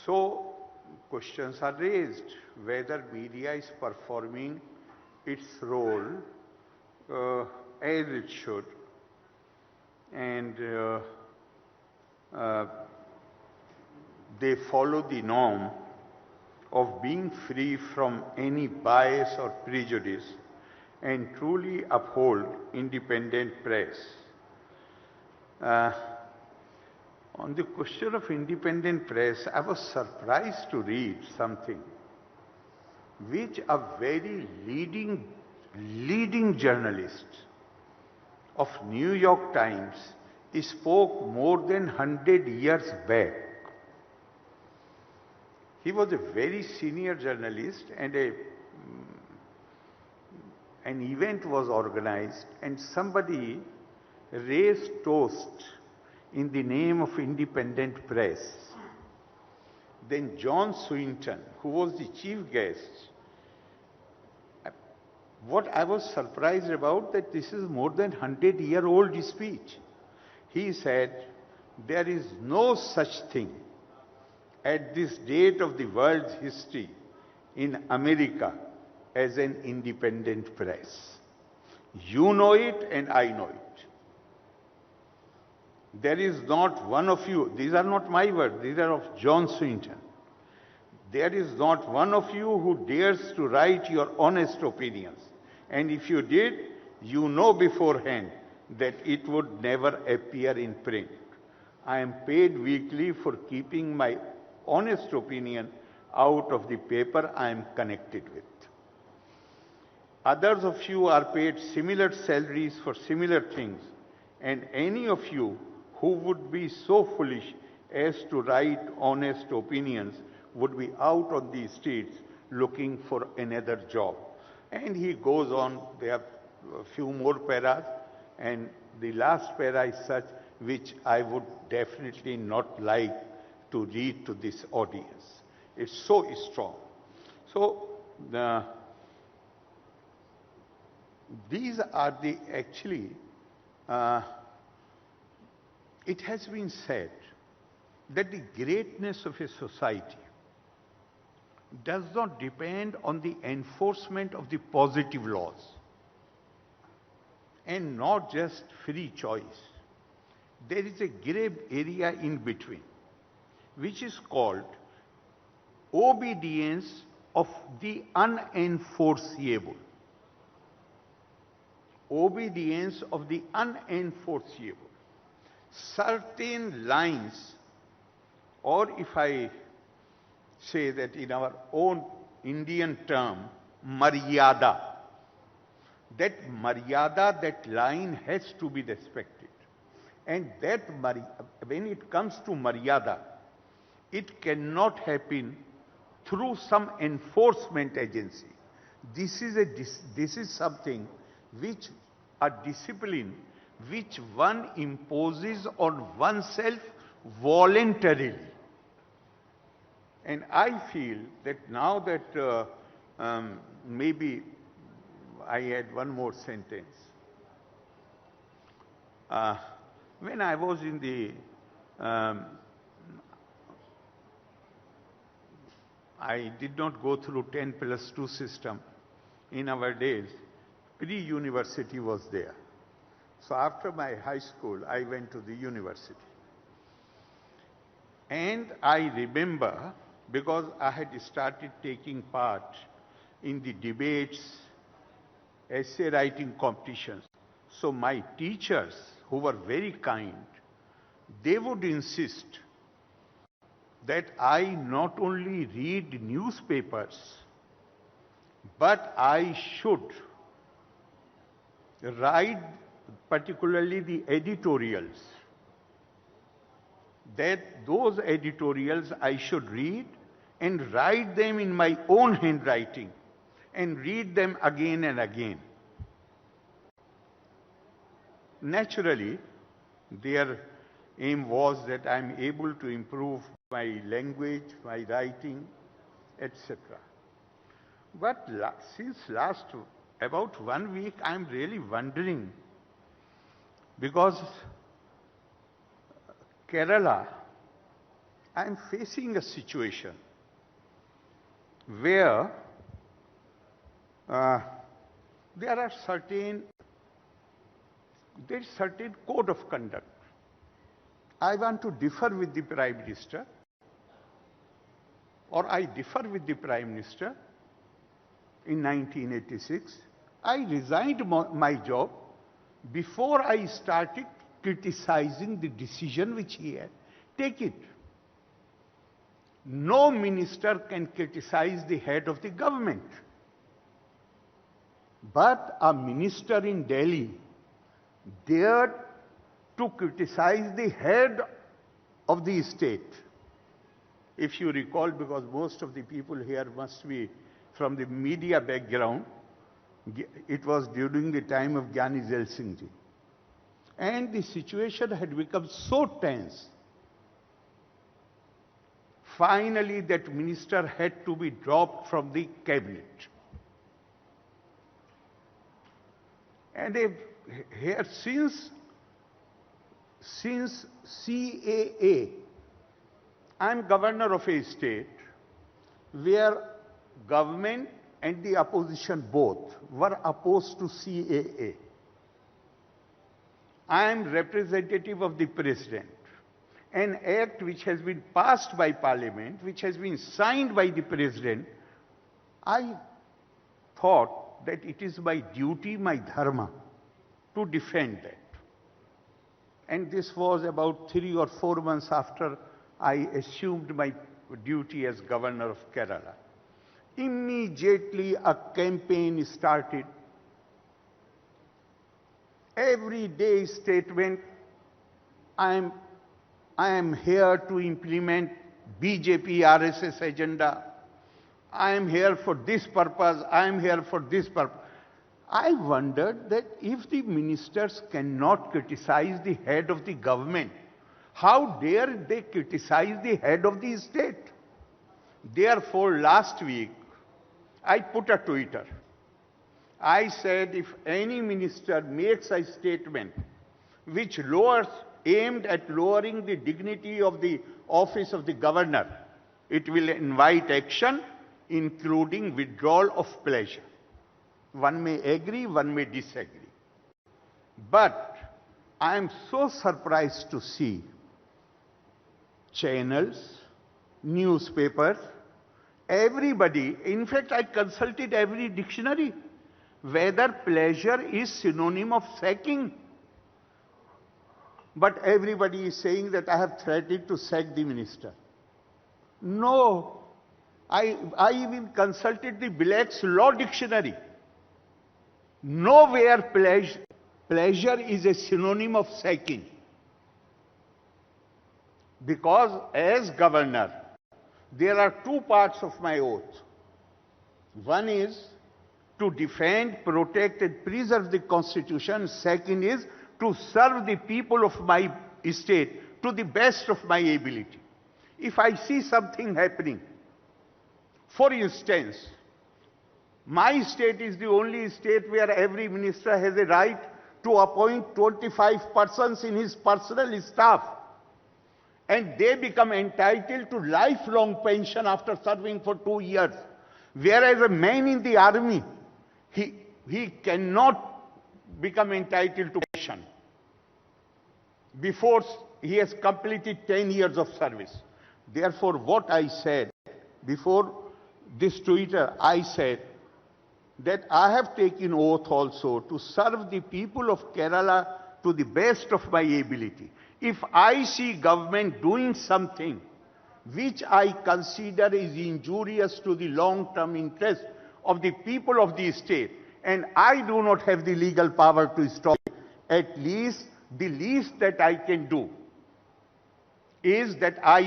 So questions are raised whether media is performing its role as it should, and they follow the norm of being free from any bias or prejudice and truly uphold independent press. On the question of independent press, I was surprised to read something which a very leading journalist of New York Times spoke more than 100 years back. He was a very senior journalist, and an event was organized and somebody raised toast in the name of independent press. Then John Swinton, who was the chief guest, what I was surprised about, that this is more than 100-year-old speech. He said, there is no such thing at this date of the world's history in America as an independent press. You know it and I know it. There is not one of you, these are not my words, these are of John Swinton. There is not one of you who dares to write your honest opinions. And if you did, you know beforehand that it would never appear in print. I am paid weekly for keeping my honest opinion out of the paper I am connected with. Others of you are paid similar salaries for similar things, and any of you who would be so foolish as to write honest opinions would be out on the streets looking for another job. And he goes on, there are a few more paras, and the last para is such which I would definitely not like to read to this audience. It's so strong. So, these are the actually, it has been said that the greatness of a society does not depend on the enforcement of the positive laws and not just free choice. There is a gray area in between, which is called obedience of the unenforceable. Obedience of the unenforceable. Certain lines, or if I say that in our own Indian term, maryada, that line has to be respected. And that, when it comes to maryada, it cannot happen through some enforcement agency. This is something which a discipline which one imposes on oneself voluntarily. And I feel that now that maybe I add one more sentence. When I was in the, I did not go through 10+2 system. In our days, pre-university was there. So after my high school, I went to the university. And I remember, because I had started taking part in the debates, essay writing competitions. So my teachers, who were very kind, they would insist that I not only read newspapers, but I should write particularly the editorials. That those editorials I should read and write them in my own handwriting and read them again and again. Naturally, their aim was that I am able to improve my language, my writing, etc. But since last about 1 week, I am really wondering, because Kerala I am facing a situation where there is certain code of conduct. I want to differ with the Prime Minister, or I differ with the Prime Minister. In 1986, I resigned my job before I started criticizing the decision which he had taken. No minister can criticize the head of the government. But a minister in Delhi dared to criticize the head of the state. If you recall, because most of the people here must be from the media background, it was during the time of Gyani Zail Singh ji. And the situation had become so tense. Finally, that minister had to be dropped from the cabinet. And here, since CAA, I am governor of a state where government and the opposition both were opposed to CAA. I am representative of the president. An act which has been passed by parliament, which has been signed by the president, I thought that it is my duty, my dharma, to defend that. And this was about 3 or 4 months after I assumed my duty as governor of Kerala. Immediately a campaign started. Every day statement, I am here to implement BJP RSS agenda. I am here for this purpose. I am here for this purpose. I wondered that if the ministers cannot criticize the head of the government, how dare they criticize the head of the state? Therefore, last week, I put a Twitter. I said, if any minister makes a statement which aimed at lowering the dignity of the office of the governor, it will invite action, including withdrawal of pleasure. One may agree, one may disagree. But I am so surprised to see channels, newspapers, everybody, in fact, I consulted every dictionary, whether pleasure is synonym of sacking. But everybody is saying that I have threatened to sack the minister. No, I even consulted the Black's Law Dictionary. Nowhere pleasure is a synonym of sacking. Because as governor, there are 2 parts of my oath. One is to defend, protect and preserve the Constitution. Second is to serve the people of my state to the best of my ability. If I see something happening, for instance, my state is the only state where every minister has a right to appoint 25 persons in his personal staff, and they become entitled to lifelong pension after serving for 2 years. Whereas a man in the army, he cannot become entitled to pension before he has completed 10 years of service. Therefore, what I said before this Twitter, I said that I have taken oath also to serve the people of Kerala to the best of my ability. If I see government doing something which I consider is injurious to the long-term interest of the people of the state, and I do not have the legal power to stop it, at least the least that I can do is that I